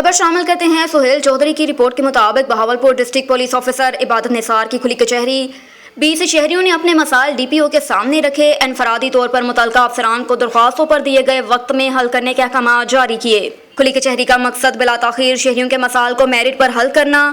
खबर शामिल करते हैं सुहेल चौधरी की रिपोर्ट के मुताबिक बहावलपुर डिस्ट्रिक्ट पुलिस ऑफिसर इबादत निसार की खुली कचहरी 20 शहरियों ने अपने मसाइल डीपीओ के सामने रखे। इनफरादी तौर पर मुतल्लिका अफसरान को दरख्वास्तों पर दिए गए वक्त में हल करने के अहकाम जारी किए। खुली कचहरी का मकसद बिला ताखीर शहरियों के मसाइल को मेरिट पर हल करना।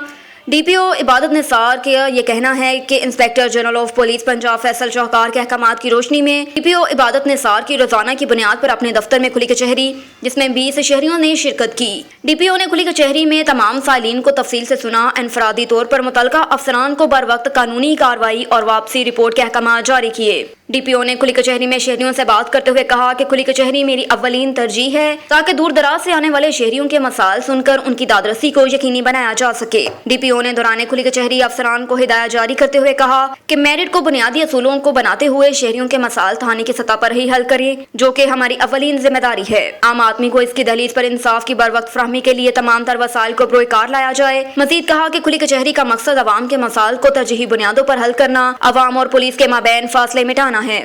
डीपीओ इबादत निसार का ये कहना है कि inspector general of police Punjab Faisal Shahkar के अहकामात की रोशनी में डीपीओ इबादत निसार की रोजाना की बुनियाद पर अपने दफ्तर में खुली कचहरी जिसमें 20 शहरियों ने शिरकत की। डीपीओ ने खुली कचहरी में तमाम साइलिन को तफसील से सुना। इनफरादी तौर पर मुतल्लिका अफसरान को बर वक्त कानूनी कार्रवाई और वापसी रिपोर्ट के अहकाम जारी किए। डीपीओ ने खुली कचहरी में शहरियों से बात करते हुए कहा कि खुली कचहरी मेरी अव्वलीन तरजीह है ताकि दूर दराज से आने वाले शहरियों के मसाइल सुनकर उनकी दादरसी को यकीनी बनाया जा सके। डीपीओ ने दौरान खुली कचहरी अफसरान को हिदायत जारी करते हुए कहा कि मेरिट को बुनियादी असूलों को बनाते हुए शहरियों के मसाइल थाने की सतह पर ही हल करें, जो कि हमारी अव्वलीन जिम्मेदारी है। आम आदमी को इसकी दहलीज पर इंसाफ की बर वक्त फराहमी के लिए तमाम तर वसाइल को बरोकार लाया जाए। मजीद कहा कि खुली कचहरी का मकसद अवाम के मसाइल को तरजीही बुनियादों पर हल करना, अवाम और पुलिस के माबैन फासले मिटाना है।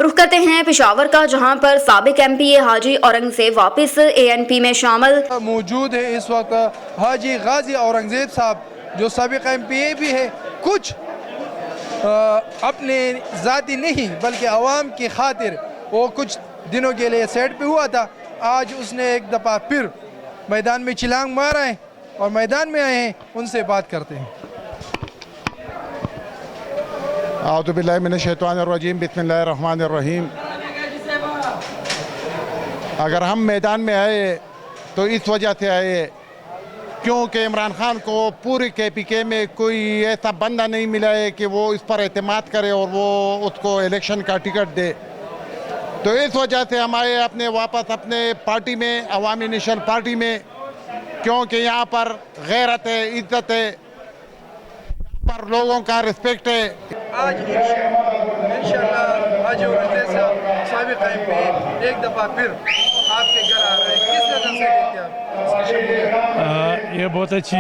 रुख करते हैं पेशावर का, जहां पर साबिक एमपी हाजी औरंगजेब वापस एएनपी में शामिल मौजूद है। इस वक्त हाजी गाजी औरंगजेब साहब जो साबिक एमपी भी है, कुछ अपने ज़ाती नहीं बल्कि अवाम की खातिर वो कुछ दिनों के लिए सेट पे हुआ था। आज उसने एक दफ़ा फिर मैदान में चिलांग मारा है और मैदान में आए हैं, उनसे बात करते हैं। आउज़ु बिल्लाहि मिनश शैतानिर रजीम, बिस्मिल्लाहिर रहमानिर रहीम। अगर हम मैदान में आए तो इस वजह से आए क्योंकि इमरान खान को पूरी KPK में कोई ऐसा बंदा नहीं मिला है कि वो इस पर एतमाद करे और वो उसको इलेक्शन का टिकट दे। तो इस वजह से हम आए अपने वापस अपने पार्टी में, अवामी नेशनल पार्टी में, क्योंकि यहाँ पर गैरत है, इज्जत है, पर लोगों का रिस्पेक्ट है। आज इंशाअल्लाह हाजी औरंगजेब साहब साबिक एमपी एक दफ़ा फिर आपके घर आ रहे हैं, किस नज़र से देखते हैं आप? ये बहुत अच्छी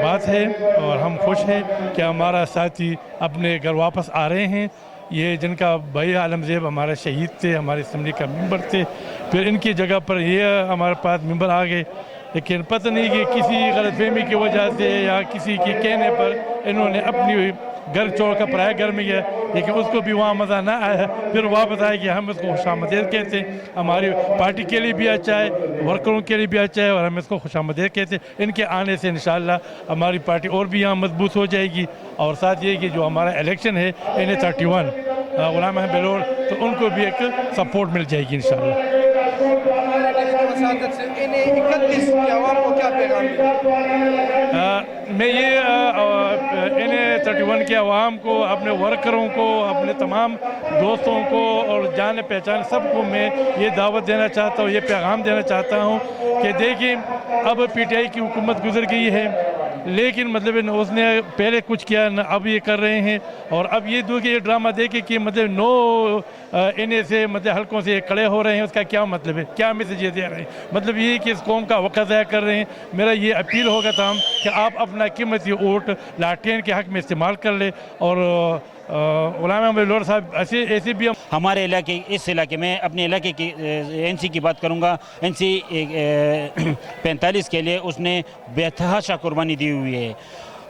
बात है और हम खुश हैं कि हमारा साथी अपने घर वापस आ रहे हैं। ये जिनका भाई आलमजेब हमारे शहीद थे, हमारे असम्बली का मेंबर थे, फिर इनकी जगह पर ये हमारे पास मेंबर आ गए। लेकिन पता नहीं कि किसी गलतफहमी की वजह से या किसी के कहने पर इन्होंने अपनी घर छोड़ कर पराया घर में गया, लेकिन उसको भी वहाँ मज़ा ना आया। फिर वापस आए कि हम इसको खुशामदीद कहते हैं। हमारी पार्टी के लिए भी अच्छा है, वर्करों के लिए भी अच्छा है और हम इसको खुशामदीद कहते हैं। इनके आने से इंशाअल्लाह हमारी पार्टी और भी यहाँ मजबूत हो जाएगी। और साथ ये कि जो हमारा इलेक्शन है NA-31 गुलाम अहमद बलोच, तो उनको भी एक सपोर्ट मिल जाएगी इंशाअल्लाह। मैं ये NA-31 के अवाम को, अपने वर्करों को, अपने तमाम दोस्तों को और जाने पहचान सबको मैं ये दावत देना चाहता हूँ, ये पैगाम देना चाहता हूँ कि देखिए अब PTI की हुकूमत गुजर गई है, लेकिन मतलब उसने पहले कुछ किया न अब ये कर रहे हैं। और अब ये ये ड्रामा देखे कि मतलब 9 NA से मतलब हल्कों से खड़े हो रहे हैं, उसका क्या मतलब है, क्या मैसेज ये दे रहे हैं? मतलब ये कि इस कौम का वक़्त ज़ाया कर रहे हैं। मेरा ये अपील होगा था कि आप अपना कीमती वोट लाटेन के हक़ में इस्तेमाल कर ले। और गुलाम अहमद बलोच साहब ऐसे भी हमारे इलाके, इस इलाके में अपने इलाके की NC की बात करूंगा। NC 45 के लिए उसने बेतहाशा कुर्बानी दी हुई है।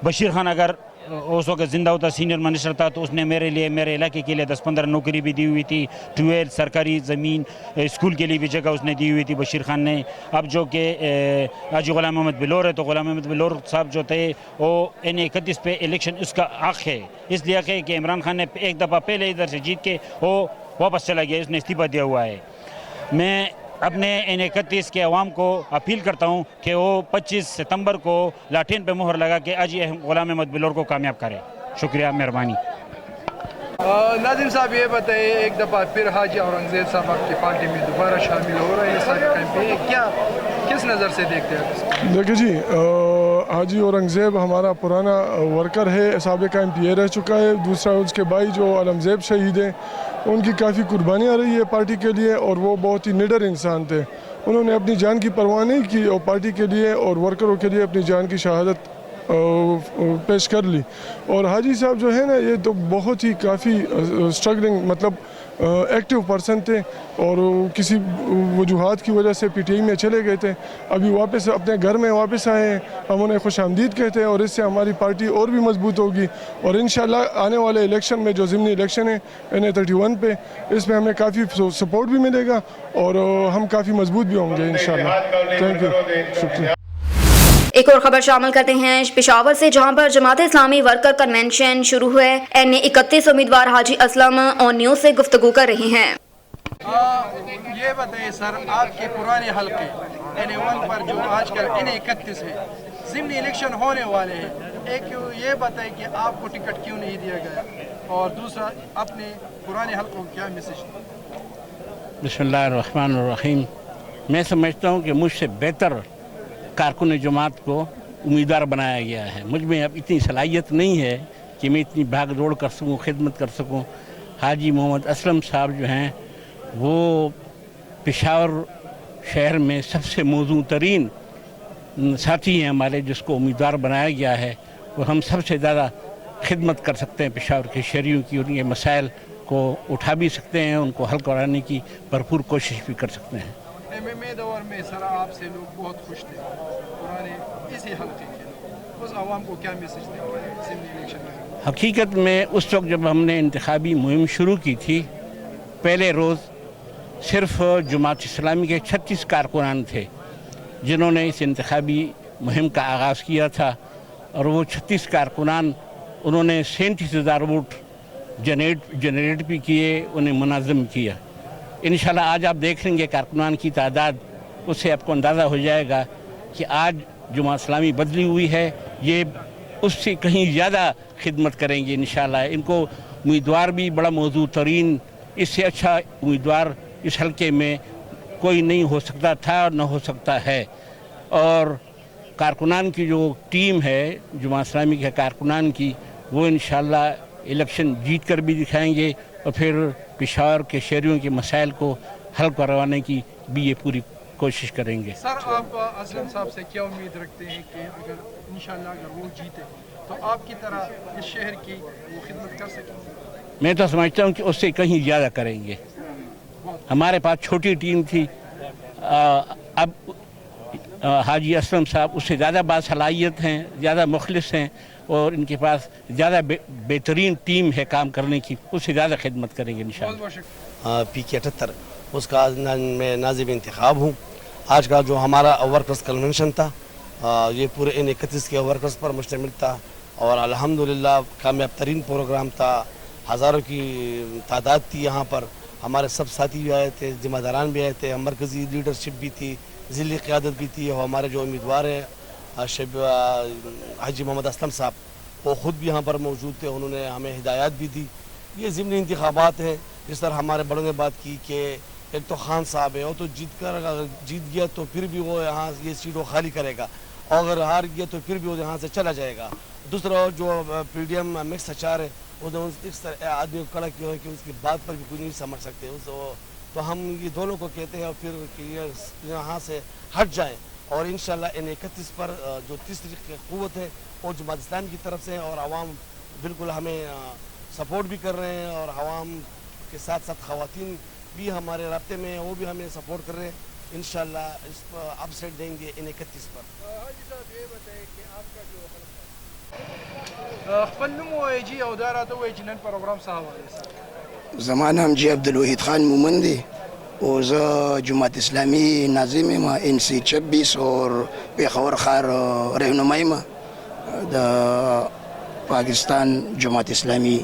बशीर खान अगर उस वक्त ज़िंदा होता, सीनियर मिनिस्टर था, तो उसने मेरे लिए, मेरे इलाके के लिए 10-15 नौकरी भी दी हुई थी। 12 सरकारी ज़मीन, स्कूल के लिए भी जगह उसने दी हुई थी बशीर खान ने। अब जो कि आज गुलाम अहमद बलोच है, तो गुलाम अहमद बलोच साहब जो थे वो NA-31 पे इलेक्शन उसका हक़ है, इसलिए हक़ है कि इमरान खान ने एक दफ़ा पहले इधर से जीत के वो वापस चला गया, उसने इस्तीफ़ा दिया हुआ है। मैं अपने NA-31 के अवाम को अपील करता हूँ कि वो 25 सितंबर को लाठीन पे मोहर लगा के आज ये गुलाम अहमद बलोच को कामयाब करे। शुक्रिया, मेहरबानी। नाज़िम साहब ये बताइए, एक दफ़ा फिर हाजी औरंगजेब साहब आपकी पार्टी में दोबारा शामिल हो रहे हैं साबिक एमपी, क्या किस नज़र से देखते हैं? देखिए जी, हाजी औरंगजेब हमारा पुराना वर्कर है, साबिक एमपी रह चुका है। दूसरा उसके भाई जो आलमजेब शहीद हैं, उनकी काफ़ी कुर्बानियाँ रही है पार्टी के लिए और वो बहुत ही निडर इंसान थे। उन्होंने अपनी जान की परवाह नहीं की और पार्टी के लिए और वर्करों के लिए अपनी जान की शहादत पेश कर ली। और हाजी साहब जो है ना, ये तो बहुत ही काफ़ी स्ट्रगलिंग, मतलब ایکٹیو پرسن تھے اور کسی وجوہات کی وجہ سے پی ٹی آئی میں چلے گئے تھے. ابھی واپس اپنے گھر میں واپس آئے ہیں. ہم انہیں خوش آمدید کہتے ہیں اور اس سے ہماری پارٹی اور بھی مضبوط ہوگی اور انشاءاللہ آنے والے الیکشن میں جو ضمنی الیکشن ہے NA-31 پہ, اس میں ہمیں کافی سپورٹ بھی ملے گا اور ہم کافی مضبوط بھی ہوں گے انشاءاللہ. تھینک یو, شکریہ. ایک اور خبر شامل کرتے ہیں پشاور سے, جہاں پر جماعت اسلامی ورکر کنونشن شروع ہوئے. NA-31 امیدوار حاجی اسلم اور نیوز سے گفتگو کر رہے ہیں. یہ بتائیے سر, آپ کے پرانے حلقے NA-1 پر جو آج کل NA-31 ہے, ضمنی الیکشن ہونے والے ہیں, ایک یہ بتائیں کہ آپ کو ٹکٹ کیوں نہیں دیا گیا, اور دوسرا اپنے پرانے حلقوں کو کیا میسج دیں؟ بسم اللہ الرحمن الرحیم. میں سمجھتا ہوں کہ مجھ سے بہتر کارکن جماعت کو امیدوار بنایا گیا ہے. مجھ میں اب اتنی صلاحیت نہیں ہے کہ میں اتنی بھاگ دوڑ کر سکوں, خدمت کر سکوں. حاجی محمد اسلم صاحب جو ہیں وہ پشاور شہر میں سب سے موزوں ترین ساتھی ہیں ہمارے, جس کو امیدوار بنایا گیا ہے. وہ ہم سب سے زیادہ خدمت کر سکتے ہیں پشاور کے شہریوں کی, ان کے مسائل کو اٹھا بھی سکتے ہیں, ان کو حل کرانے کی بھرپور کوشش بھی کر سکتے ہیں. MMA دور میں سر آپ سے لوگ بہت خوش تھے, پرانے اسی حلقے کے, اس عوام کو کیا میسج دیں گے ضمنی الیکشن میں؟ حقیقت میں اس وقت جب ہم نے انتخابی مہم شروع کی تھی, پہلے روز صرف جماعت اسلامی کے 36 کارکنان تھے جنہوں نے اس انتخابی مہم کا آغاز کیا تھا, اور وہ 36 کارکنان انہوں نے 37,000 ووٹ جنریٹ بھی کیے, انہیں منظم کیا. انشاءاللہ آج آپ دیکھ لیں گے کارکنان کی تعداد, اس سے آپ کو اندازہ ہو جائے گا کہ آج جماعت اسلامی بدلی ہوئی ہے. یہ اس سے کہیں زیادہ خدمت کریں گے انشاءاللہ. ان کو امیدوار بھی بڑا موزوں ترین, اس سے اچھا امیدوار اس حلقے میں کوئی نہیں ہو سکتا تھا اور نہ ہو سکتا ہے. اور کارکنان کی جو ٹیم ہے جماعت اسلامی کے کارکنان کی, وہ انشاءاللہ الیکشن جیت کر بھی دکھائیں گے, اور پھر پشاور کے شہریوں کے مسائل کو حل کروانے کی بھی یہ پوری کوشش کریں گے. سر آپ اسلم صاحب سے کیا امید رکھتے ہیں کہ اگر انشاءاللہ اگر وہ جیتے تو آپ کی طرح اس شہر کی وہ خدمت کر سکیں گے؟ میں تو سمجھتا ہوں کہ اس سے کہیں زیادہ کریں گے. ہمارے پاس چھوٹی ٹیم تھی, اب حاجی اسلم صاحب اس سے زیادہ باصلاحیت ہیں, زیادہ مخلص ہیں, اور ان کے پاس زیادہ بہترین ٹیم ہے کام کرنے کی, اس سے زیادہ خدمت کریں گے انشاءاللہ. PK-78 اس کا میں ناظم انتخاب ہوں. آج کا جو ہمارا ورکرز کنونشن تھا یہ پورے NA-31 کے ورکرز پر مشتمل تھا, اور الحمدللہ کامیاب ترین پروگرام تھا. ہزاروں کی تعداد تھی یہاں پر. ہمارے سب ساتھی بھی آئے تھے, ذمہ داران بھی آئے تھے, مرکزی لیڈرشپ بھی تھی, ضلعی قیادت بھی تھی, اور ہمارے جو امیدوار ہیں حاجی محمد اسلم صاحب وہ خود بھی یہاں پر موجود تھے. انہوں نے ہمیں ہدایات بھی دی. یہ ضمنی انتخابات ہیں, جس طرح ہمارے بڑوں نے بات کی کہ ایک تو خان صاحب ہے, وہ تو جیت گیا تو پھر بھی وہ یہاں یہ سیٹ وہ خالی کرے گا, اور اگر ہار گیا تو پھر بھی وہ یہاں سے چلا جائے گا. دوسرا جو PDM مکس اچار ہے, وہ اس طرح آدمی کو کھڑا کیا ہے کہ اس کی بات پر بھی کوئی نہیں سمجھ سکتے. تو ہم یہ دونوں کو کہتے ہیں, اور پھر کہ یہ یہاں سے ہٹ جائیں, اور انشاءاللہ NA-31 پر جو تیسری قوت ہے وہ جماعت اسلامی کی طرف سے, اور عوام بالکل ہمیں سپورٹ بھی کر رہے ہیں, اور عوام کے ساتھ ساتھ خواتین بھی ہمارے رابطے میں ہیں, وہ بھی ہمیں سپورٹ کر رہے ہیں. انشاءاللہ اس پر اپ سیٹ دیں گے NA-31 پر. حاجی صاحب یہ بتائیں کہ آپ کا جو فنم ہوئے جی اودارا تو ہوئے جنن پروگرام صاحب ہوئے زمان ہم جی عبدالوحید خان مومندی, اور جماعت اسلامی ناظم ما NC-26 اور پیښور خار رہنمائی ما دا پاکستان جماعت اسلامی.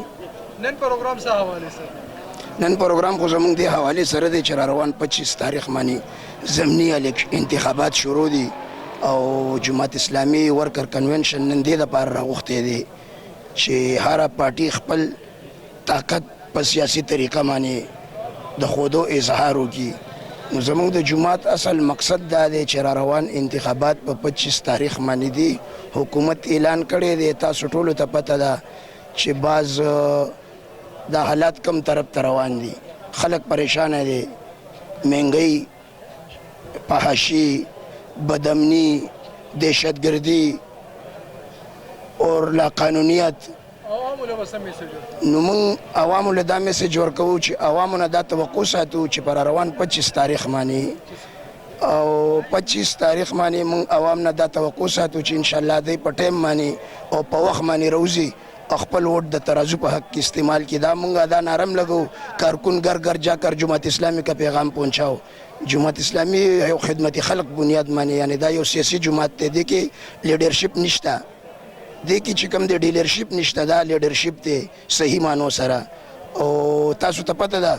نن پروگرام صاحب والے سر, نن پروگرام کو زمونږ دی حوالے سره دی چې را روان 25 تاریخ باندې ضمني انتخابات شروع دي, او جماعت اسلامی ورکر کنونشن نن دې دپاره راغوښتی دی چې هره پارټي خپل طاقت په سیاسي طریقه باندې د ښودو اظهار وکړي. نو زمونږ د جماعت اصل مقصد دا دی چې را روان انتخابات په 25 تاریخ باندې دي. حکومت اعلان کړی دی, تاسو ټولو ته پته ده چې بعض دا حالات کم طرف ته روان دي, خلک پریشانه دي, مهنګۍ, فحاشي, بدامنی, دہشت گردی اور لاقانونیت, نو موږ عوامو له دا میسج ورکوو چې عوامو نه دا توقع ساتو چې پر روان 25 تاریخ باندې او 25 تاریخ باندې موږ عوام نه دا توقع ساتو چې انشاءالله دوی په ټایم باندې او په وخت باندې روزي خپل ووټ د ترازو په حق کې استعمال کی. دا مونږ دا نارم لګو کارکن گھر گھر جا کر جماعت اسلامی کا پیغام پہنچاؤ. جماعت اسلامی یو خدمت خلق بنیاد باندې یعنی دا یو سیاسي جماعت ته دی کې لیډرشپ نشته دی کې چې کوم دی ډیلرشپ نشته دا لیډرشپ ته صحیح مانو سره. او تاسو ته پته ده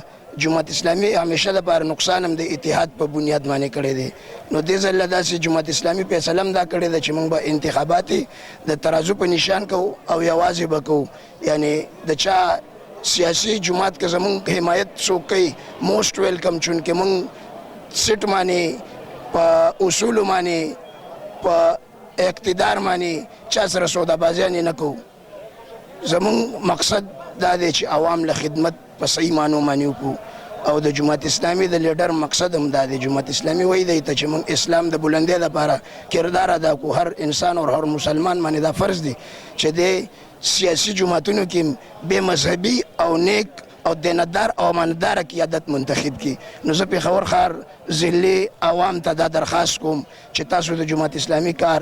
جماعت اسلامی همیشه د بار نقصان هم د اتحاد په بنیاد باندې کړی دی. نو دې ځل داسې جماعت اسلامی فیصله هم دا کړې ده چې موږ به انتخابات د ترازو په نشان کوو او یوازې به کوو. یعنی د چا سیاسي جماعت که زموږ حمایت څوک کوي موسٹ ویلکم، چونکې موږ سیټ باندې په اصولو باندې په اقتدار باندې چا سره سودابازیانې نه کوو. زموږ مقصد دا دی چې عوام له خدمت په صحیح معنو باندې وکړو. او د جماعت اسلامی د لیډر مقصد هم دا دی. جماعت اسلامی وایي دی ته چې موږ اسلام د بلندۍ لپاره کردار ادا کړو. هر انسان او هر مسلمان باندې دا فرض دی چې د سیاسي جماعتونو کې بې مذهبي او نیک او دیندار او امانتدار قیادت منتخب کی. نو زه پېښور ښار ضلعي عوام ته دا درخواست کوم چې تاسو د جماعت اسلامی کار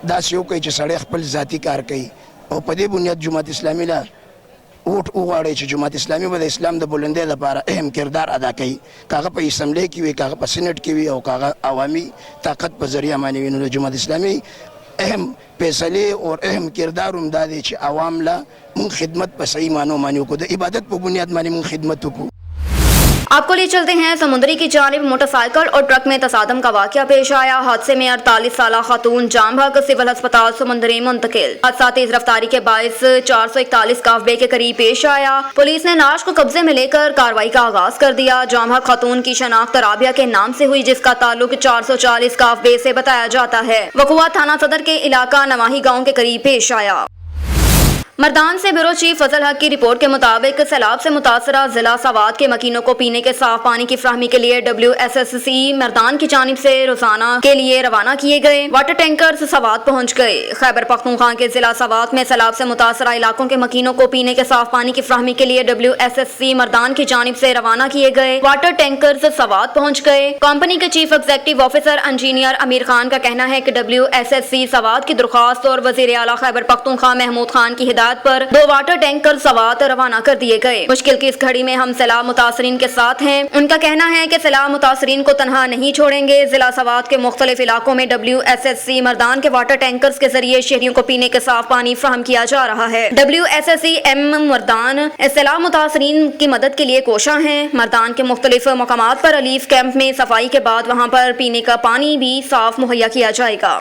داسې وکړئ چې سړی خپل ذاتي کار کوي او په دې بنیاد جماعت اسلامی له ووټ وغواړئ چې جماعت اسلامی به د اسلام د بلندۍ لپاره اهم کردار ادا کوي. که هغه په اسمبلی کې وي، که هغه په سینټ کې وي او که هغه عوامي طاقت په ذریعه باندې وي. نو د جماعت اسلامی اهم فیصلې اور اهم کردار هم دا دی چې عوام له مونږ خدمت په صحیح معنو باندې وکړو، د عبادت په بنیاد باندې مونږ خدمت وکړو. आपको ले चलते हैं समुद्री की जानिब। मोटरसाइकिल और ट्रक में तसादम का वाकया पेश आया। हादसे में 48 साला खातून जाम भाग सिविल अस्पताल समुद्री मुंतकिल। हादसा तेज रफ्तारी के बायस 441 काफबे के करीब पेश आया। पुलिस ने लाश को कब्जे में लेकर कार्रवाई का आगाज कर दिया। जाम भाग खातून की शनाख्त राबिया के नाम से हुई, जिसका ताल्लुक 440 काफबे से बताया जाता है। वकुआ थाना सदर के इलाका नवाही गाँव के करीब पेश आया। मर्दान से ब्यूरो चीफ फजल हक की रिपोर्ट के मुताबिक सैलाब से मुतासरा जिला सवात के मकीनों को पीने के साफ पानी की फराहमी के लिए WSSC मर्दान की जानिब से रोजाना के लिए रवाना किए गए वाटर टैंकर्स सवात पहुंच गए। खैबर पख्तूनख्वा के जिला सवात में सैलाब से मुतासरा इलाकों के मकीनों को पीने के साफ पानी की फराहमी के लिए WSSC मर्दान की जानिब से रवाना किए गए वाटर टैंकर्स सवात पहुंच गए। कंपनी के चीफ एग्जीक्यूटिव ऑफिसर इंजीनियर अमीर खान का कहना है कि WSSC सवात की दरख्वास्त और वजीर आला खैबर पख्तूनख्वा महमूद खान की पर 2 वाटर टैंकर सवात रवाना कर दिए गए। मुश्किल की इस घड़ी में हम सैलाब मुतासरीन के साथ हैं। उनका कहना है कि सैलाब मुतासरीन को तनहा नहीं छोड़ेंगे। जिला सवात के मुख्तलिफ इलाकों में WSSC मर्दान के वाटर टैंकर्स के जरिए शहरियों को पीने के साफ पानी फराहम किया जा रहा है। WSSC मर्दान सैलाब मुतासरीन की मदद के लिए कोशा है। मर्दान के मुख्तलिफ मकामात पर रिलीफ कैंप में सफाई के बाद वहाँ पर पीने का पानी भी साफ मुहैया किया जाएगा।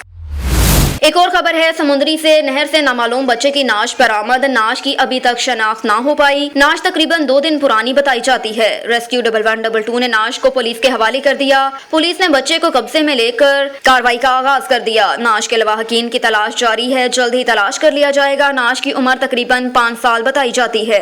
एक और खबर है समुद्री से नहर से नामालूम बच्चे की नाश बरामद। नाश की अभी तक शनाख्त ना हो पाई। नाश तकरीबन 2 दिन पुरानी बताई जाती है। रेस्क्यू 1122 ने नाश को पुलिस के हवाले कर दिया। पुलिस ने बच्चे को कब्जे में लेकर कार्रवाई का आगाज कर दिया। नाश के लवाहकीन की तलाश जारी है, जल्द ही तलाश कर लिया जाएगा। नाश की उम्र तकरीबन 5 साल बताई जाती है।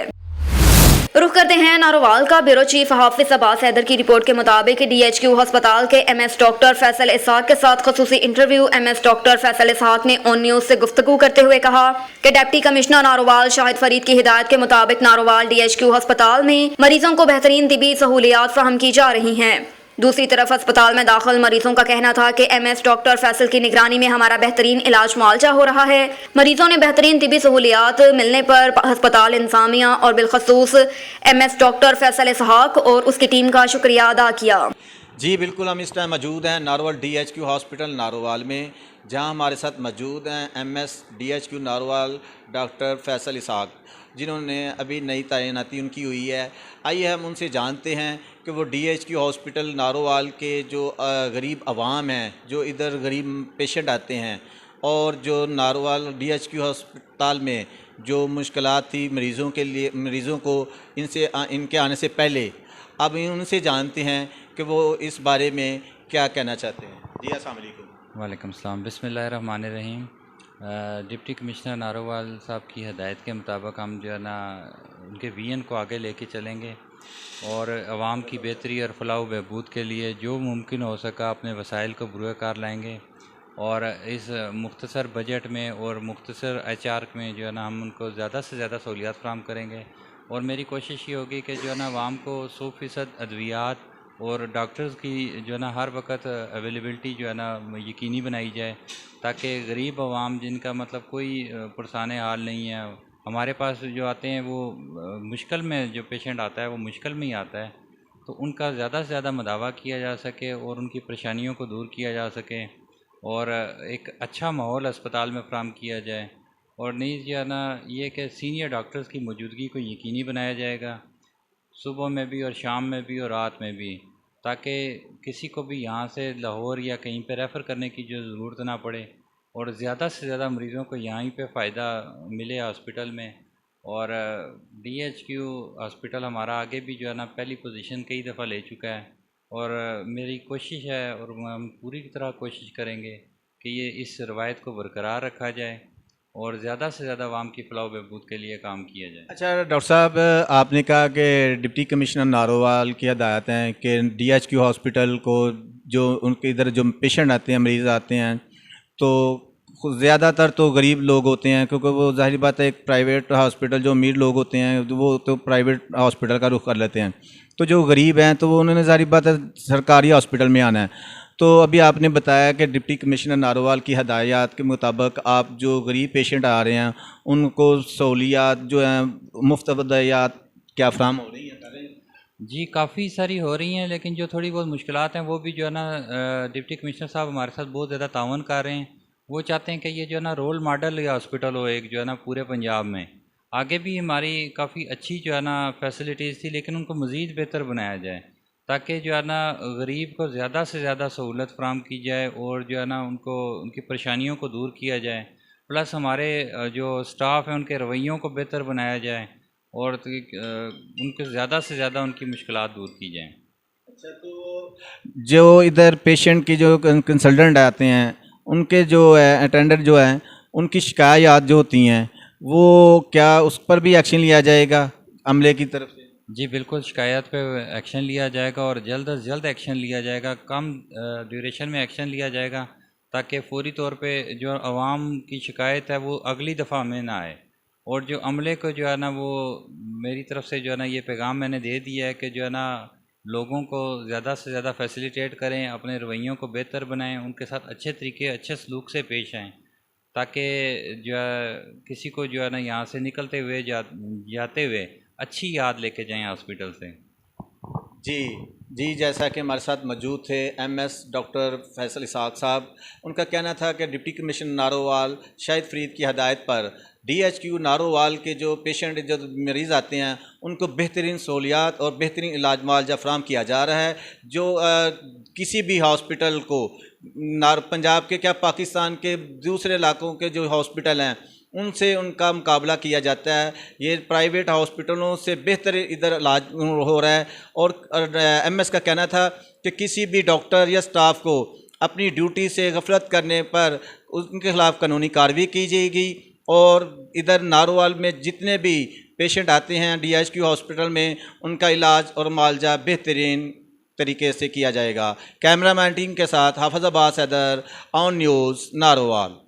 रुख करते हैं नारोवाल का। ब्यूरो चीफ हाफिज अब्बास हैदर की रिपोर्ट के मुताबिक DHQ अस्पताल के MS डॉक्टर फैसल इसहाक के साथ खसूसी इंटरव्यू। MS डॉक्टर फैसल इसहाक ने ऑन न्यूज से गुफ्तगू करते हुए कहा कि डिप्टी कमिश्नर नारोवाल शाहिद फरीद की हिदायत के मुताबिक नारोवाल DHQ अस्पताल में मरीजों को बेहतरीन तिबी सहूलियात फराहम की जा रही हैं। दूसरी तरफ अस्पताल में दाखिल मरीजों का कहना था कि MS डॉक्टर फैसल की निगरानी में हमारा बेहतरीन इलाज मुआवजा हो रहा है। मरीजों ने बेहतरीन तिबी सहूलियात मिलने पर अस्पताल इंतजामिया और बिलखसूस MS डॉक्टर फैसल इसहाक और उसकी टीम का शुक्रिया अदा किया। जी बिल्कुल, हम इस टाइम मौजूद हैं नारोवाल DHQ हॉस्पिटल नारोवाल में, जहां हमारे साथ मौजूद हैं MS DHQ Narowal doctor Faisal Ishaq, जिन्होंने अभी नई तैनाती उनकी हुई है। आइए हम उनसे जानते हैं कि वो DHQ हॉस्पिटल नारोवाल के जो गरीब आवाम हैं, जो इधर गरीब पेशेंट आते हैं, और जो नारोवाल DHQ हॉस्पिटल में जो मुश्किलात थी मरीज़ों के लिए, मरीज़ों को इनके आने से पहले, अब उनसे जानते हैं कि वो इस बारे में क्या कहना चाहते हैं। जी अस्सलाम वालेकुम। वालेकुम सलाम। बिस्मिल्लाहिर्रहमानिर्रहीम। डिप्टी कमिश्नर नारोवाल साहब की हदायत के मुताबिक हम जो है ना उनके विजन को आगे लेके चलेंगे और आवाम की बेहतरी और फलाह बहबूद के लिए जो मुमकिन हो सका अपने वसाइल को बुरुए कार लाएंगे اور اس مختصر بجٹ میں اور مختصر HR میں جو ہے نا ہم ان کو زیادہ سے زیادہ سہولیات فراہم کریں گے، اور میری کوشش یہ ہوگی کہ جو ہے نا عوام کو 100% ادویات اور ڈاکٹرز کی جو ہے نا ہر وقت اویلیبلٹی جو ہے نا یقینی بنائی جائے، تاکہ غریب عوام جن کا مطلب کوئی پرسان حال نہیں ہے، ہمارے پاس جو آتے ہیں وہ مشکل میں، جو پیشنٹ آتا ہے وہ مشکل میں ہی آتا ہے، تو ان کا زیادہ سے زیادہ مداوع کیا جا سکے اور ان کی پریشانیوں کو دور کیا جا سکے، اور ایک اچھا ماحول اسپتال میں فراہم کیا جائے، اور نیز جو ہے نا یہ کہ سینئر ڈاکٹرز کی موجودگی کو یقینی بنایا جائے گا، صبح میں بھی اور شام میں بھی اور رات میں بھی، تاکہ کسی کو بھی یہاں سے لاہور یا کہیں پہ ریفر کرنے کی جو ضرورت نہ پڑے، اور زیادہ سے زیادہ مریضوں کو یہیں پہ فائدہ ملے ہاسپٹل میں۔ اور DHQ ہاسپٹل ہمارا آگے بھی جو ہے نا پہلی پوزیشن کئی دفعہ لے چکا ہے، اور میری کوشش ہے اور ہم پوری طرح کوشش کریں گے کہ یہ اس روایت کو برقرار رکھا جائے اور زیادہ سے زیادہ عوام کی فلاح و بہبود کے لیے کام کیا جائے۔ اچھا ڈاکٹر صاحب، آپ نے کہا کہ ڈپٹی کمشنر نارووال کی ہدایت ہیں کہ DHQ ہاسپٹل کو جو ان کے ادھر جو پیشنٹ آتے ہیں، مریض آتے ہیں، تو زیادہ تر تو غریب لوگ ہوتے ہیں، کیونکہ وہ ظاہری بات ہے ایک پرائیویٹ ہاسپٹل، جو امیر لوگ ہوتے ہیں وہ تو پرائیویٹ ہاسپٹل کا رخ کر لیتے ہیں، تو جو غریب ہیں تو وہ انہوں نے ظاہری بات ہے سرکاری ہاسپٹل میں آنا ہے۔ تو ابھی آپ نے بتایا کہ ڈپٹی کمشنر نارووال کی ہدایات کے مطابق آپ جو غریب پیشنٹ آ رہے ہیں ان کو سہولیات جو ہیں، مفت ادویات کیا فراہم ہو رہی ہیں؟ جی کافی ساری ہو رہی ہیں، لیکن جو تھوڑی بہت مشکلات ہیں وہ بھی جو ہے نا ڈپٹی کمشنر صاحب ہمارے ساتھ بہت زیادہ تعاون کر رہے ہیں۔ وہ چاہتے ہیں کہ یہ جو ہے نا رول ماڈل یا ہاسپٹل ہو ایک جو ہے نا پورے پنجاب میں۔ آگے بھی ہماری کافی اچھی جو ہے نا فیسلٹیز تھی، لیکن ان کو مزید بہتر بنایا جائے، تاکہ جو ہے نا غریب کو زیادہ سے زیادہ سہولت فراہم کی جائے اور جو ہے نا ان کو ان کی پریشانیوں کو دور کیا جائے، پلس ہمارے جو سٹاف ہیں ان کے رویوں کو بہتر بنایا جائے اور ان کے زیادہ سے زیادہ ان کی مشکلات دور کی جائیں۔ اچھا، تو جو ادھر پیشنٹ کی جو کنسلٹنٹ آتے ہیں ان کے جو اٹینڈنٹ جو ہیں ان کی شکایات جو ہوتی ہیں وہ کیا اس پر بھی ایکشن لیا جائے گا عملے کی طرف سے؟ جی بالکل، شکایات پہ ایکشن لیا جائے گا اور جلد از جلد ایکشن لیا جائے گا، کم ڈیوریشن میں ایکشن لیا جائے گا، تاکہ فوری طور پہ جو عوام کی شکایت ہے وہ اگلی دفعہ میں نہ آئے، اور جو عملے کو جو ہے نا وہ میری طرف سے جو ہے نا یہ پیغام میں نے دے دیا ہے کہ جو ہے نا لوگوں کو زیادہ سے زیادہ فیسیلیٹیٹ کریں، اپنے رویوں کو بہتر بنائیں، ان کے ساتھ اچھے طریقے اچھے سلوک سے پیش آئیں، تاکہ جو ہے کسی کو جو ہے نا یہاں سے نکلتے ہوئے جاتے ہوئے اچھی یاد لے کے جائیں ہاسپٹل سے۔ جی جیسا کہ ہمارے ساتھ موجود تھے MS ڈاکٹر فیصل اسحاق صاحب، ان کا کہنا تھا کہ ڈپٹی کمشنر نارووال شاہد فرید کی ہدایت پر DHQ نارووال کے جو پیشنٹ جو مریض آتے ہیں ان کو بہترین سہولیات اور بہترین علاج معالجہ فراہم کیا جا رہا ہے، جو کسی بھی ہاسپٹل کو پنجاب کے کیا پاکستان کے دوسرے علاقوں کے جو ہاسپٹل ہیں ان سے ان کا مقابلہ کیا جاتا ہے، یہ پرائیویٹ ہاسپٹلوں سے بہتر ادھر علاج ہو رہا ہے، اور MS کا کہنا تھا کہ کسی بھی ڈاکٹر یا سٹاف کو اپنی ڈیوٹی سے غفلت کرنے پر ان کے خلاف قانونی کارروائی کی جائے گی، اور ادھر نارووال میں جتنے بھی پیشنٹ آتے ہیں DHQ ہاسپٹل میں ان کا علاج اور معالجہ بہترین طریقے سے کیا جائے گا۔ کیمرہ مین ٹیم کے ساتھ حافظ عباس حیدر، آن نیوز، نارووال۔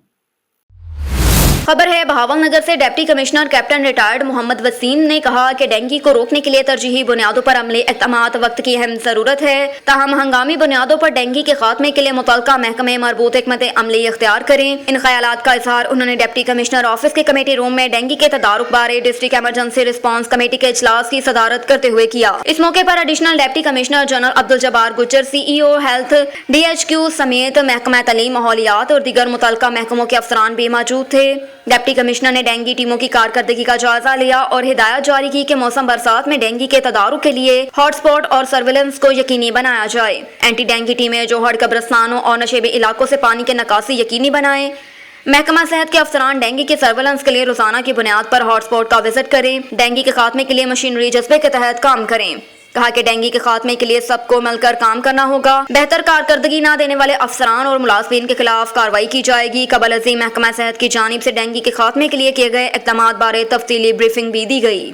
خبر ہے بہاول نگر سے ڈپٹی کمشنر کیپٹن ریٹائرڈ محمد وسیم نے کہا کہ ڈینگی کو روکنے کے لیے ترجیحی بنیادوں پر عملی اقدامات وقت کی اہم ضرورت ہے، تاہم ہنگامی بنیادوں پر ڈینگی کے خاتمے کے لیے متعلقہ محکمے مربوط حکمت عملی اختیار کریں۔ ان خیالات کا اظہار انہوں نے ڈپٹی کمشنر آفس کے کمیٹی روم میں ڈینگی کے تدارک بارے ڈسٹرکٹ ایمرجنسی رسپانس کمیٹی کے اجلاس کی صدارت کرتے ہوئے کیا۔ اس موقع پر additional deputy commissioner general Abdul Jabbar Gujjar, CEO health DHQ سمیت محکمہ تعلیم، ماحولیات اور دیگر متعلقہ محکموں کے افسران بھی موجود تھے۔ ڈپٹی کمشنر نے ڈینگی ٹیموں کی کارکردگی کا جائزہ لیا اور ہدایت جاری کی کہ موسم برسات میں ڈینگی کے تدارک کے لیے ہاٹ سپاٹ اور سرویلنس کو یقینی بنایا جائے۔ اینٹی ڈینگی ٹیمیں جوہر قبرستانوں اور نشیبی علاقوں سے پانی کی نکاسی یقینی بنائیں۔ محکمہ صحت کے افسران ڈینگی کے سرویلنس کے لیے روزانہ کی بنیاد پر ہاٹ سپاٹ کا وزٹ کریں، ڈینگی کے خاتمے کے لیے مشینری جذبے کے تحت کام کریں۔ کہا کہ ڈینگی کے خاتمے کے لیے سب کو مل کر کام کرنا ہوگا، بہتر کارکردگی نہ دینے والے افسران اور ملازمین کے خلاف کارروائی کی جائے گی۔ قبل ازیں محکمہ صحت کی جانب سے ڈینگی کے خاتمے کے لیے کیے گئے اقدامات بارے تفصیلی بریفنگ بھی دی گئی۔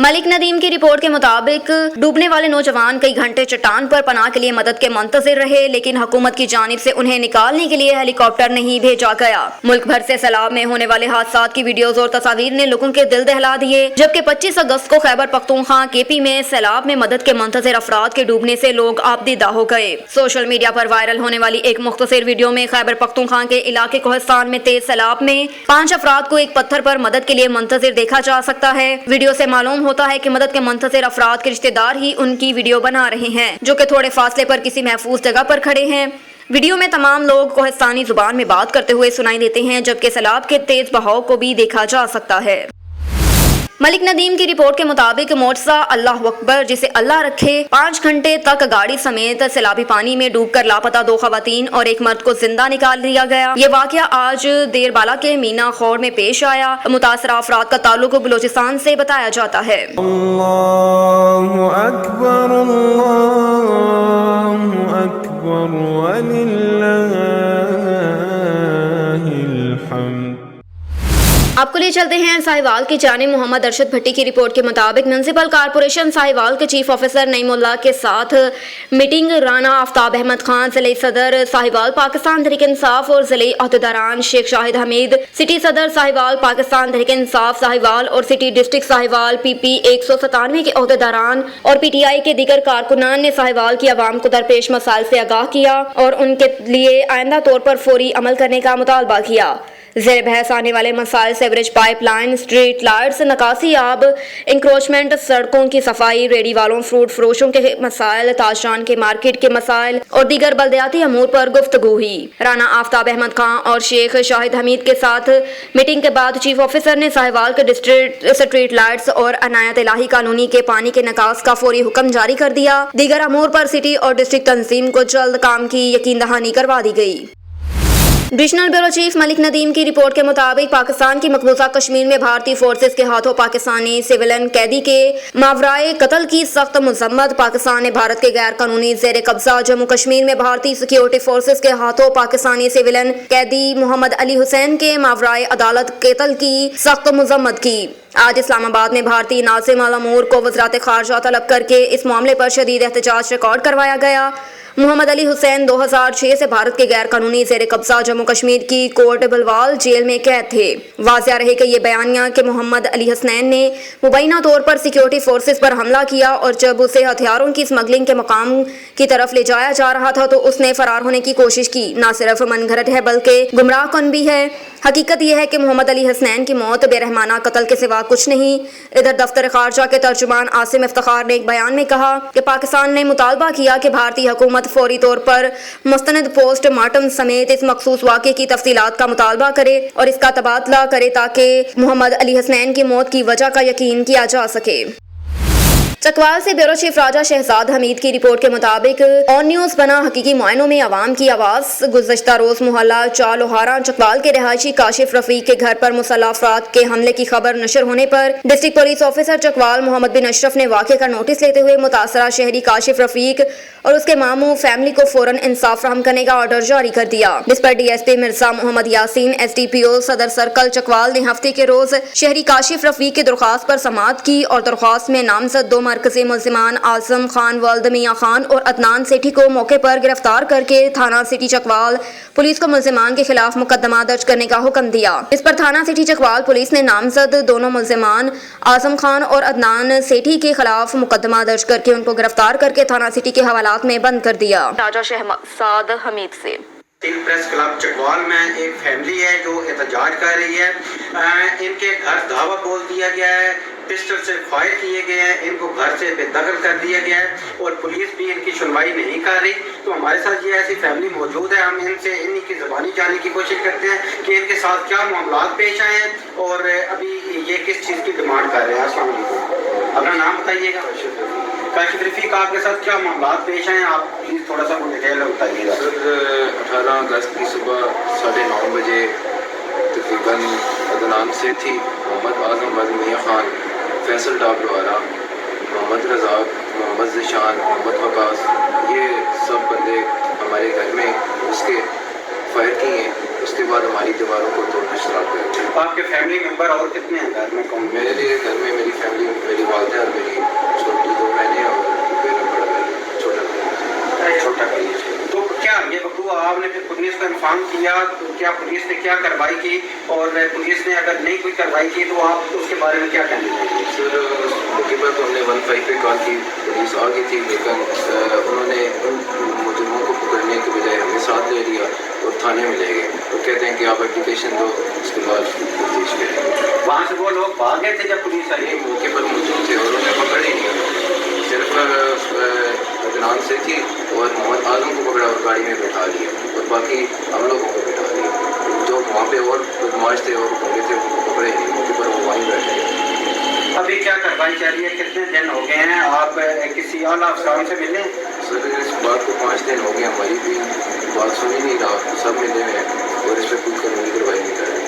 मलिक नदीम की रिपोर्ट के मुताबिक डूबने वाले नौजवान कई घंटे चट्टान पर पनाह के लिए मदद के मुंतजिर रहे, लेकिन हुकूमत की जानिब से उन्हें निकालने के लिए हेलीकॉप्टर नहीं भेजा गया। मुल्क भर से सैलाब में होने वाले हादसा की वीडियोज और तस्वीर ने लोगों के दिल दहला दिए, जबकि 25 अगस्त को खैबर पख्तूनख्वा केपी में सैलाब में मदद के मुंतजिर अफराद के डूबने से लोग आपदीदा हो गए। सोशल मीडिया पर वायरल होने वाली एक मुख्तसर वीडियो में खैबर पख्तूनख्वा के इलाके कोहिस्तान में तेज सैलाब में 5 अफराद को एक पत्थर पर मदद के लिए मुंतजिर देखा जा सकता है। वीडियो से मालूम होता है कि मदद के मुंतजिर अफराद के रिश्तेदार ही उनकी वीडियो बना रहे हैं, जो कि थोड़े फासले पर किसी महफूज जगह पर खड़े हैं। वीडियो में तमाम लोग कोहिस्तानी जुबान में बात करते हुए सुनाई देते हैं, जबकि सैलाब के तेज बहाव को भी देखा जा सकता है। मलिक नदीम की रिपोर्ट के मुताबिक मोर्चा अल्लाह अकबर जिसे अल्लाह रखे 5 घंटे तक गाड़ी समेत सैलाबी पानी में डूबकर लापता 2 खवातीन और एक मर्द को जिंदा निकाल लिया गया। ये वाकया आज देर बाला के मीना खौर में पेश आया। मुतासरा अफराद का ताल्लुक बलोचिस्तान से बताया जाता है। अल्लाहु अकबर वलिल्लाहिल हम्द। आपको ले चलते हैं साहिवाल की जानिब। मोहम्मद अरशद भट्टी की रिपोर्ट के मुताबिक म्यूनसिपल कारपोरेशन साहिवाल के चीफ ऑफिसर नईमुल्लाह के साथ मीटिंग राना आफ्ताब अहमद खान, जिले सदर साहिवाल पाकिस्तान तहरीक इंसाफ और जिले अहदेदारान शेख शाहिद हमीद, सिटी सदर साहिवाल पाकिस्तान तहरीक इंसाफ साहिवाल और सिटी डिस्ट्रिक्ट साहिवाल PP 197 के अहदेदारान और PTI के दीगर कारकुनान ने साहिवाल की आवाम को दरपेश मसाइल से आगाह किया और उनके लिए आइंदा तौर पर फौरी अमल करने का मुतालबा किया। ज़ेर बहस आने वाले मसाइल सेवरेज पाइपलाइन, स्ट्रीट लाइट्स, नकासी आब, इंक्रोचमेंट, सड़कों की सफाई, रेडी वालों, फ्रूट फरोशों के मसाइल, ताजरान के मार्केट के मसाइल और दीगर बल्दियाती अमूर पर गुफ्तगू हुई। राना आफ्ताब अहमद खान और शेख शाहिद हमीद के साथ मीटिंग के बाद चीफ ऑफिसर ने साहिवाल के डिस्ट्रिक्ट स्ट्रीट लाइट्स और अनायत इलाही कॉलोनी के पानी के निकास का फौरी हुक्म जारी कर दिया। दीगर अमूर पर सिटी और डिस्ट्रिक्ट तंजीम को जल्द काम की यकीन दहानी करवा दी गई। Divisional bureau chief Malik Nadeem की रिपोर्ट के मुताबिक पाकिस्तान की मकबूजा कश्मीर में भारतीय फोर्सेस के हाथों पाकिस्तानी सिविलियन कैदी के मावराए कत्ल की सख्त मजम्मत। पाकिस्तान ने भारत के गैर कानूनी जेर कब्जा जम्मू कश्मीर में भारतीय सिक्योरिटी फोर्सेस के हाथों पाकिस्तानी सिविलियन कैदी मोहम्मद अली हुसैन के मावराए अदालत कत्ल की सख्त मजम्मत की। आज इस्लामाबाद में भारतीय नाज़िम अल अमूर को वज़रात ख़ारजा तलब करके इस मामले पर शदीद एहतजाज रिकॉर्ड करवाया गया। मोहम्मद अली हुसैन 2006 से भारत के गैर कानूनी जेर कब्जा जम्मू कश्मीर की कोट बलवाल जेल में कैद थे। वाज़िया रहे कि ये बयानिया कि मोहम्मद अली हुसैन ने मुबैना तौर पर सिक्योरिटी फोर्सेस पर हमला किया और जब उसे हथियारों की स्मगलिंग के मकाम की तरफ ले जाया जा रहा था तो उसने फरार होने की कोशिश की। न सिर्फ मनगढ़ंत है बल्कि गुमराह कन भी है। हकीकत यह है कि मोहम्मद अली हुसैन की मौत बेरहमाना कत्ल के सिवा कुछ नहीं। इधर दफ्तर खारजा के तर्जुमान आसिम इफ्तिखार ने एक बयान में कहा कि पाकिस्तान ने मुतालबा किया कि भारतीय हुकूमत फौरी तौर पर मुस्तनद पोस्टमार्टम समेत इस मखसूस वाक़े की तफसीलात का मुतालबा करे और इसका तबादला करे ताकि मोहम्मद अली हुसैन की मौत की वजह का यकीन किया जा सके। चकवाल से ब्यूरो चीफ राजा शहजाद हमीद की रिपोर्ट के मुताबिक ऑन न्यूज बना हकीकी मुआयनों में आवाम की आवाज़। गुज़श्ता रोज मोहल्ला चालोहारा चकवाल के रहायशी काशिफ रफीक के घर पर मुसल्लह अफराद के हमले की खबर नशर होने पर district police officer Chakwal Muhammad bin Ashraf ने वाक़े का नोटिस लेते हुए मुतासरा शहरी काशिफ रफीक और उसके मामू फैमिली को फौरन इंसाफ फराहम करने का ऑर्डर जारी कर दिया, जिस पर DSP मिर्जा मोहम्मद यासीन SDPO सदर सर्कल चकवाल ने हफ्ते के रोज शहरी काशिफ रफीक की दरख्वास्त पर समाअत की और दरख्वास्त में नामजद 2 मरकजी मुल्जिमान आजम खान वल्द मियां खान और अदनान सेठी को मौके पर गिरफ्तार करके थाना सिटी चकवाल पुलिस को मुल्जिमान के खिलाफ मुकदमा दर्ज करने का हुक्म दिया। इस पर थाना सिटी चकवाल पुलिस ने नामजद दोनों मुल्जिमान आजम खान और अदनान सेठी के खिलाफ मुकदमा दर्ज करके उनको गिरफ्तार करके थाना सिटी के हवालात में बंद कर दिया। राजा शहजाद हमीद से प्रेस क्लब चकवाल में एक फैमिली है जो एहतजाज कर रही है। इनके घर धावा बोल दिया गया है, पिस्टल से फायर किए गए हैं, इनको घर से बेदखल कर दिया गया है और पुलिस भी इनकी सुनवाई नहीं कर रही। तो हमारे साथ ये ऐसी फैमिली मौजूद है, हम इनसे इन्हीं की ज़बानी जानने की कोशिश करते हैं कि इनके साथ क्या मामलात पेश आए हैं और अभी ये किस चीज़ की डिमांड कर रहे हैं। अस्सलाम वालेकुम, अपना नाम बताइएगा। काशिफ रफीक, आपके साथ क्या मामलात पेश आए, आप प्लीज़ थोड़ा सा डिटेल में बताइएगा। सर 18 अगस्त की सुबह 9:30 बजे तकरीबन अदनान से थी मोहम्मद आजम वल्द मियां खान, फैसल डाबलवाला, मोहम्मद रज़ाक, मोहम्मद ज़िशान, मोहम्मद वकास, ये सब बंदे हमारे घर में उसके फायर किए हैं। उसके बाद हमारी दीवारों को तोड़ना स्टार्ट कर दिया। آپ کے فیملی ممبر اور کتنے ہیں گھر میں؟ کون؟ میرے گھر میں میری فیملی، میری والدہ اور میری چھوٹی 2 بہنیں اور میرا بڑا بھائی، چھوٹا بھائی۔ تو کیا یہ بخو آپ نے پھر پولیس کو انفارم کیا؟ تو کیا پولیس نے کیا کارروائی کی؟ اور پولیس نے اگر نہیں کوئی کارروائی کی تو آپ اس کے بارے میں کیا کہنا چاہیں گے؟ سر اس موقع پر تو ہم نے 15 پہ کال کی، پولیس آ گئی تھی، لیکن انہوں نے ان مجرموں کو پکڑنے کے بجائے ہمیں ساتھ لے لیا اور تھانے میں لے گئے اور کہتے ہیں کہ آپ اپلیکیشن دو، اس کے بعد تفتیش کریں۔ وہاں سے وہ لوگ بھاگ گئے تھے جب پولیس آئی؟ موقع پر موجود تھے اور انہوں نے پکڑ ہی نہیں، صرف عدنان سے تھی اور محمد اعظم کو پکڑا اور گاڑی میں بٹھا لیا اور باقی ہم لوگوں کو بٹھا لیا۔ جو وہاں پہ اور بدماش تھے اور گنڈے تھے ان کو پکڑے نہیں، موقع پر وہ وہیں بیٹھے ہیں۔ ابھی کیا کارروائی چل رہی ہے؟ کتنے دن ہو گئے ہیں آپ کسی اعلیٰ افسران سے ملے؟ سر اس بات کو 5 دن ہو گئے، ہماری بھی بات سن ہی نہیں رہا، سب ملے ہوئے ہیں اور اس پہ کوئی قانونی کارروائی نہیں کر رہے۔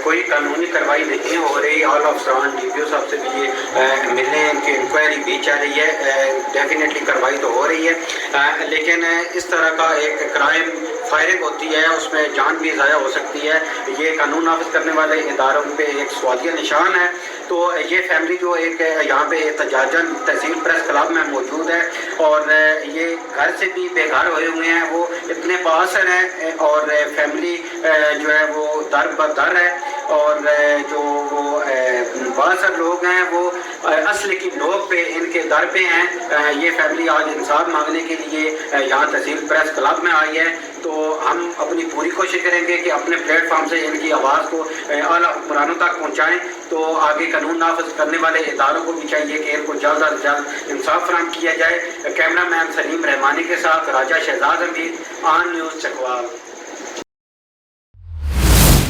کوئی قانونی کارروائی نہیں ہو رہی؟ اعلیٰ افسران ڈی پی او صاحب سے بھی یہ ملنے، ان کی انکوائری بھی چل رہی ہے، ڈیفینیٹلی کارروائی تو ہو رہی ہے، لیکن اس طرح کا ایک کرائم فائرنگ ہوتی ہے، اس میں جان بھی ضائع ہو سکتی ہے، یہ قانون نافذ کرنے والے اداروں پہ ایک سوالیہ نشان ہے۔ تو یہ فیملی جو ایک یہاں پہ احتجاجاً تحصیل پریس کلب میں موجود ہے اور یہ گھر سے بھی بے گھر ہوئے ہوئے ہیں، وہ اتنے بااثر ہیں اور فیملی جو ہے وہ در بدر ہے، اور جو وہ بااثر لوگ ہیں وہ اصل کی نوک پہ ان کے در پہ ہیں۔ یہ فیملی آج انصاف مانگنے کے لیے یہاں تحصیل پریس کلب میں آئی ہے، تو ہم اپنی پوری کوشش کریں گے کہ اپنے پلیٹ فارم سے ان کی آواز کو اعلیٰ حکمرانوں تک پہنچائیں۔ تو آگے قانون نافذ کرنے والے اداروں کو بھی چاہیے کہ ان کو جلد از جلد انصاف فراہم کیا جائے۔ کیمرہ مین سلیم رحمانی کے ساتھ راجہ شہزاد حمید، آن نیوز چکوال۔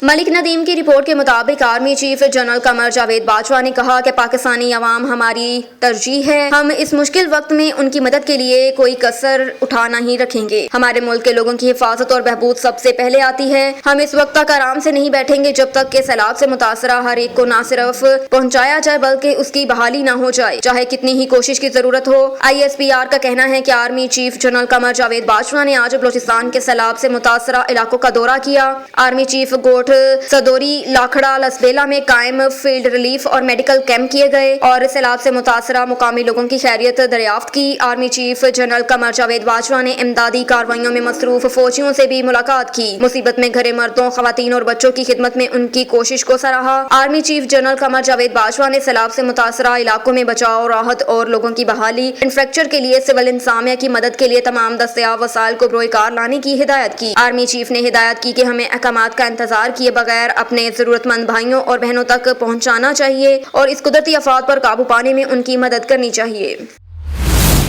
ملک ندیم کی رپورٹ کے مطابق army chief general Qamar Javed Bajwa نے کہا کہ پاکستانی عوام ہماری ترجیح ہے، ہم اس مشکل وقت میں ان کی مدد کے لیے کوئی کسر اٹھا نہیں رکھیں گے، ہمارے ملک کے لوگوں کی حفاظت اور بہبود سب سے پہلے آتی ہے، ہم اس وقت تک آرام سے نہیں بیٹھیں گے جب تک کہ سیلاب سے متاثرہ ہر ایک کو نہ صرف پہنچایا جائے بلکہ اس کی بحالی نہ ہو جائے، چاہے کتنی ہی کوشش کی ضرورت ہو۔ ISPR کا کہنا ہے کہ army chief general Qamar Javed Bajwa نے آج بلوچستان کے سیلاب سے متاثرہ علاقوں کا دورہ کیا۔ آرمی چیف گوٹھ صدوری، لاکھڑا، لسبیلا میں قائم فیلڈ ریلیف اور میڈیکل کیمپ کیے گئے اور سیلاب سے متاثرہ مقامی لوگوں کی خیریت دریافت کی۔ Army chief general Qamar Javed Bajwa نے امدادی کارروائیوں میں مصروف فوجیوں سے بھی ملاقات کی، مصیبت میں گھرے مردوں، خواتین اور بچوں کی خدمت میں ان کی کوشش کو سراہا۔ Army chief general Qamar Javed Bajwa نے سیلاب سے متاثرہ علاقوں میں بچاؤ، راحت اور لوگوں کی بحالی، انفراسٹرکچر کے لیے سول انتظامیہ کی مدد کے لیے تمام دستیاب وسائل کو بروئے کار لانے کی ہدایت کی۔ آرمی چیف نے ہدایت کی کہ ہمیں احکامات کا انتظار کیے بغیر اپنے ضرورت مند بھائیوں اور بہنوں تک پہنچانا چاہیے اور اس قدرتی آفات پر قابو پانے میں ان کی مدد کرنی چاہیے۔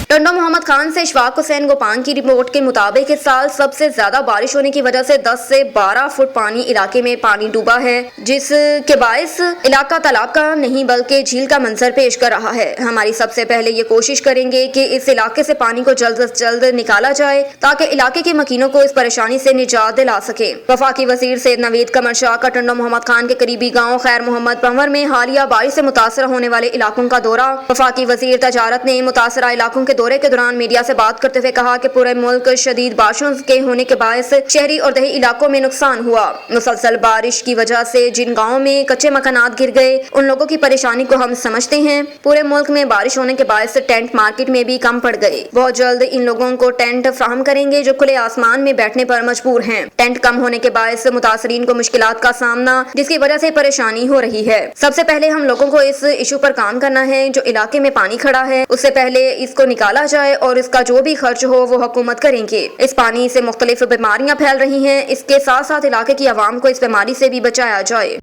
ٹنڈو محمد خان سے اشفاق حسین گوپان کی رپورٹ کے مطابق اس سال سب سے زیادہ بارش ہونے کی وجہ سے 10 سے 12 فٹ پانی علاقے میں پانی ڈوبا ہے، جس کے باعث علاقہ تالاب کا نہیں بلکہ جھیل کا منظر پیش کر رہا ہے۔ ہماری سب سے پہلے یہ کوشش کریں گے کہ اس علاقے سے پانی کو جلد از جلد نکالا جائے تاکہ علاقے کے مکینوں کو اس پریشانی سے نجات دلا سکے۔ وفاقی وزیر سید نوید قمر شاہ کا ٹنڈو محمد خان کے قریبی گاؤں خیر محمد پنور میں حالیہ بارش سے متاثر ہونے والے علاقوں کا دورہ۔ وفاقی وزیر تجارت نے متاثرہ علاقوں کے دورے کے دوران میڈیا سے بات کرتے ہوئے کہا کہ پورے ملک شدید بارشوں کے ہونے کے باعث شہری اور دیہی علاقوں میں نقصان ہوا۔ مسلسل بارش کی وجہ سے جن گاؤں میں کچے مکانات گر گئے ان لوگوں کی پریشانی کو ہم سمجھتے ہیں۔ پورے ملک میں بارش ہونے کے باعث ٹینٹ مارکیٹ میں بھی کم پڑ گئے، بہت جلد ان لوگوں کو ٹینٹ فراہم کریں گے جو کھلے آسمان میں بیٹھنے پر مجبور ہیں۔ ٹینٹ کم ہونے کے باعث متاثرین کو مشکلات کا سامنا جس کی وجہ سے پریشانی ہو رہی ہے۔ سب سے پہلے ہم لوگوں کو اس ایشو پر کام کرنا ہے، جو علاقے میں پانی کھڑا ہے اس سے پہلے اس کو نکالا جائے اور اس کا جو بھی خرچ ہو وہ حکومت کریں گے۔ اس پانی سے مختلف بیماریاں پھیل رہی ہیں، اس کے ساتھ ساتھ علاقے کی عوام کو اس بیماری سے بھی بچایا جائے۔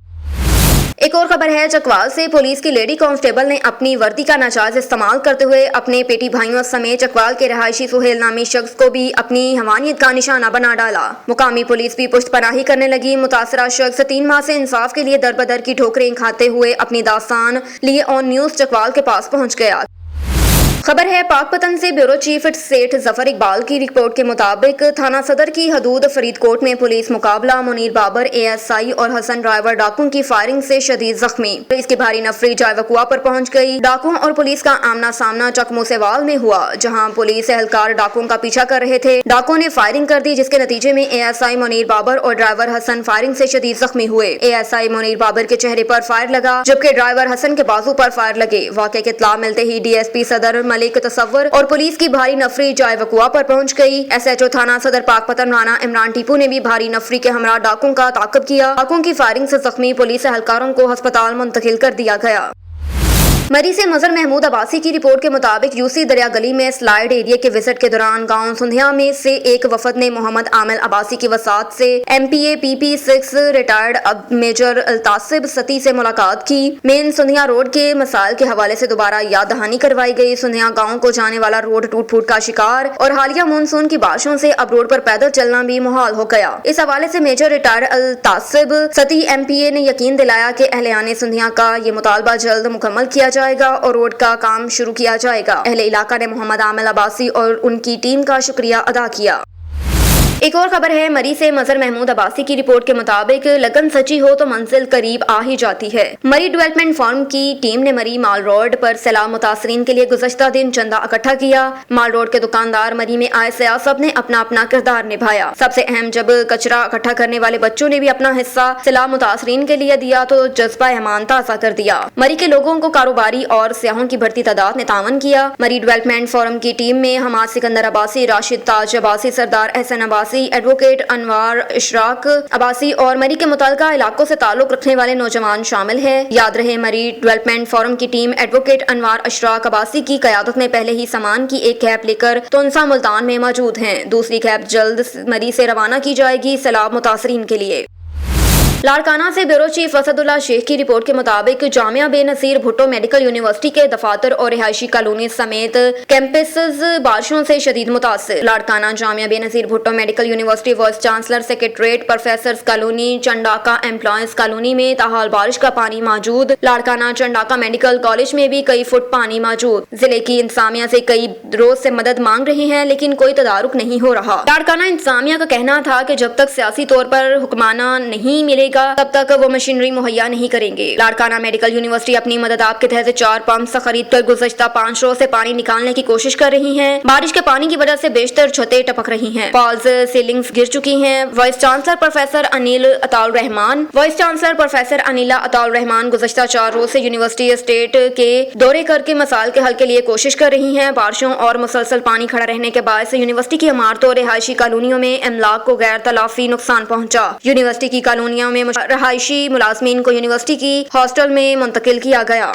ایک اور خبر ہے چکوال سے، پولیس کی لیڈی کانسٹیبل نے اپنی وردی کا ناجائز استعمال کرتے ہوئے اپنے پیٹی بھائیوں سمیت چکوال کے رہائشی سہیل نامی شخص کو بھی اپنی حیوانیت کا نشانہ بنا ڈالا۔ مقامی پولیس بھی پشت پناہی کرنے لگی۔ متاثرہ شخص 3 ماہ سے انصاف کے لیے در بدر کی ٹھوکریں کھاتے ہوئے اپنی داستان لیے آن نیوز چکوال کے پاس پہنچ گیا۔ खबर है पाकपतन से। ब्यूरो चीफ सेठ जफर इकबाल की रिपोर्ट के मुताबिक थाना सदर की हदूद फरीदकोट में पुलिस मुकाबला मुनीर बाबर ASI और हसन ड्राइवर डाकुओं की फायरिंग से शदीद जख्मी। पुलिस की भारी नफरी जायवकुआ पर पहुंच गई। डाकुओं और पुलिस का आमना सामना चकमोसेवाल में हुआ, जहां पुलिस एहलकार डाकुओं का पीछा कर रहे थे। डाकुओं ने फायरिंग कर दी, जिसके नतीजे में ASI मुनीर बाबर और ड्राइवर हसन फायरिंग से शदीद जख्मी हुए। ASI मुनीर बाबर के चेहरे पर फायर लगा, जबकि ड्राइवर हसन के बाजू पर फायर लगे। वाक़े की इत्तला मिलते ही DSP सदर मलिक तसव्वुर और पुलिस की भारी नफरी जायवकुआ पर पहुंच गई। SHO थाना सदर पाकपतन राना इमरान टीपू ने भी भारी नफरी के हमरा डाकुओं का ताक़ब किया। डाकुओं की फायरिंग से जख्मी पुलिस एहलकारों को अस्पताल मुंतकिल कर दिया गया। मरी से मजर महमूद अब्बासी की रिपोर्ट के मुताबिक यूसी दरिया गली में स्लाइड एरिया के विजिट के दौरान गांव सुंधिया में से एक वफद ने मोहम्मद आमिल अब्बासी की वसात से MPA PP6 रिटायर्ड मेजर अल्तासिब सती से मुलाकात की। मेन सुंधिया रोड के मसाइल के हवाले से दोबारा याद दहानी करवाई गई। सुंधिया गाँव को जाने वाला रोड टूट फूट का शिकार और हालिया मानसून की बारिशों से अब रोड पर पैदल चलना भी मुहाल हो गया। इस हवाले से मेजर रिटायर्ड अल्तासिब सती MPA ने यकीन दिलाया कि अहले सुंधिया का ये मुतालबा जल्द मुकम्मल किया जाएगा और रोड का काम शुरू किया जाएगा। अहले इलाका ने मोहम्मद आमिल अब्बासी और उनकी टीम का शुक्रिया अदा किया। एक और खबर है मरी से मजर महमूद अब्बासी की रिपोर्ट के मुताबिक लगन सच्ची हो तो मंजिल करीब आ ही जाती है। मरी डेवलपमेंट फॉर्म की टीम ने मरी माल रोड पर सैलाब मुतासरीन के लिए गुज़श्ता दिन चंदा इकट्ठा किया। माल रोड के दुकानदार मरी में आए सयाह सब ने अपना अपना किरदार निभाया। सबसे अहम, जब कचरा इकट्ठा करने वाले बच्चों ने भी अपना हिस्सा सैलाब मुतासरीन के लिए दिया तो जज्बा एहमान ताज़ा कर दिया। मरी के लोगों को कारोबारी और सयाहों की बढ़ती तादाद ने तावन किया। मरी डेवलपमेंट फोरम की टीम में हमाद सिकंदर अब्बासी, राशिद ताज अब्बासी, सरदार एहसन अब्बासी, एडवोकेट अनवार इशराक अब्बासी और मरी के मुताल्लिका इलाकों से ताल्लुक रखने वाले नौजवान शामिल है। याद रहे, मरी डेवलपमेंट फोरम की टीम एडवोकेट अनवार इशराक अब्बासी की क़यादत में पहले ही सामान की एक कैब लेकर तुनसा मुल्तान में मौजूद हैं। दूसरी कैब जल्द मरी से रवाना की जाएगी सैलाब मुतासरीन के लिए। लाड़काना से ब्यूरो चीफ असदुल्ला शेख की रिपोर्ट के मुताबिक जामिया बेनज़ीर भुट्टो मेडिकल यूनिवर्सिटी के दफातर और रिहायशी कॉलोनी समेत कैंपसेस बारिशों से शदीद मुतासिर। Larkana Jamia Benazir Bhutto medical university vice chancellor secretariat professors colony Chandka employees colony में ताहाल बारिश का पानी मौजूद। लाड़काना चंडाका मेडिकल कॉलेज में भी कई फुट पानी मौजूद। जिले की इंतजामिया से कई रोज से मदद मांग रहे हैं, लेकिन कोई तदारुक नहीं हो रहा। लाड़काना इंतजामिया का कहना था कि जब तक सियासी तौर पर हुक्माना नहीं मिलेगा तब तक वो मशीनरी मुहैया नहीं करेंगे। लाड़काना मेडिकल यूनिवर्सिटी अपनी मदद आपके तहत 4 पंप खरीद कर गुज़श्ता 5 रोज से पानी निकालने की कोशिश कर रही है। बारिश के पानी की वजह से बेशतर छतें टपक रही हैं, फॉल्स सीलिंग्स गिर चुकी हैं। Vice chancellor professor Anila Ataur Rahman गुज़श्ता 4 रोज से यूनिवर्सिटी एस्टेट के दौरे करके मसाइल के हल के लिए कोशिश कर रही हैं। बारिशों और मुसलसल पानी खड़ा रहने के बायस यूनिवर्सिटी की इमारतों और रिहायशी कॉलोनियों में अमलाक को गैर तलाफी नुकसान पहुंचा। यूनिवर्सिटी की कॉलोनियों में रहायशी मुलाजमीन को यूनिवर्सिटी की हॉस्टल में मुंतकिल किया गया।